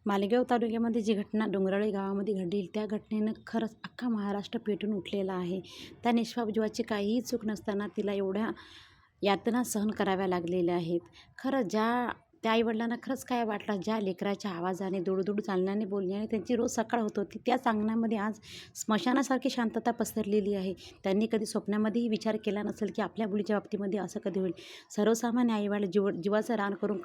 मालेगाव तालुक्यामध्ये जी घटना डोंगराळे गावामध्ये घडली त्या घटनेनं खरंच अख्खा महाराष्ट्र पेटून उठलेला आहे. त्या निष्पाप जीवाची काहीही चूक नसताना तिला एवढ्या यातना सहन कराव्या लागलेल्या आहेत. खरंच त्या आईवडिलांना खरंच काय वाटलं, ज्या लेकराच्या आवाजाने, दूर चालण्याने, बोलण्याने त्यांची रोज सकाळ होत होती, त्याच अंगणामध्ये आज स्मशानासारखी शांतता पसरलेली आहे. त्यांनी कधी स्वप्नामध्येही विचार केला नसेल की आपल्या मुलीच्या बाबतीमध्ये असं कधी होईल. सर्वसामान्य आईवडील जीवाचं रान करून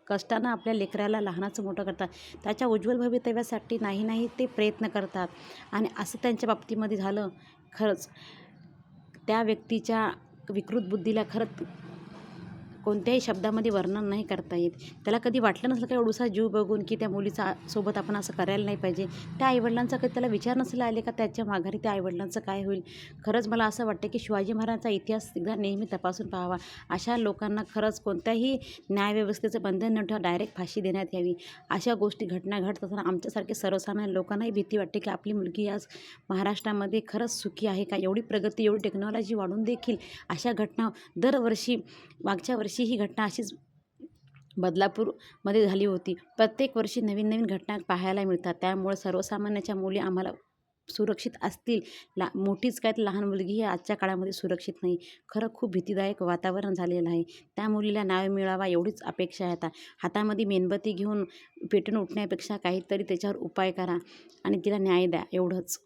कष्टानं आपल्या लेकराला लहानाचं मोठं करतात. त्याच्या उज्ज्वल भवितव्यासाठी नाही ते प्रयत्न करतात आणि असं त्यांच्या बाबतीमध्ये झालं. खरंच त्या व्यक्तीच्या विकृत बुद्धीला खरंच कोणत्याही शब्दामध्ये वर्णन नाही करता येत. त्याला कधी वाटलं नसलं का एवढासा जीव बघून की त्या मुलीचा सोबत आपण असं करायला नाही पाहिजे. त्या आईवडिलांचा कधी त्याला विचार नसेल आले का त्याच्या माघारी त्या आईवडिलांचं काय होईल. खरंच मला असं वाटतं की शिवाजी महाराजांचा इतिहास एकदा नेहमी तपासून पाहावा. अशा लोकांना खरंच कोणत्याही न्यायव्यवस्थेचं बंधन न ठेवा डायरेक्ट फाशी देण्यात यावी. अशा घटना घडत असताना आमच्यासारखे सर्वसामान्य लोकांनाही भीती वाटते की आपली मुलगी आज महाराष्ट्रामध्ये खरंच सुखी आहे का. एवढी प्रगती, एवढी टेक्नॉलॉजी वाढून देखील अशा घटना दरवर्षी, मागच्या वर्षी ही घटना अशीच बदलापूरमध्ये झाली होती. प्रत्येक वर्षी नवीन घटना पाहायला मिळतात. त्यामुळे सर्वसामान्याच्या मुली आम्हाला सुरक्षित असतील. मोठीच काय तर लहान मुलगीही आजच्या काळामध्ये सुरक्षित नाही. खरं खूप भीतीदायक वातावरण झालेलं आहे. त्या मुलीला न्याय मिळावा एवढीच अपेक्षा आहे. आता हातामध्ये मेणबत्ती घेऊन पेटून उठण्यापेक्षा काहीतरी त्याच्यावर उपाय करा आणि तिला न्याय द्या, एवढंच.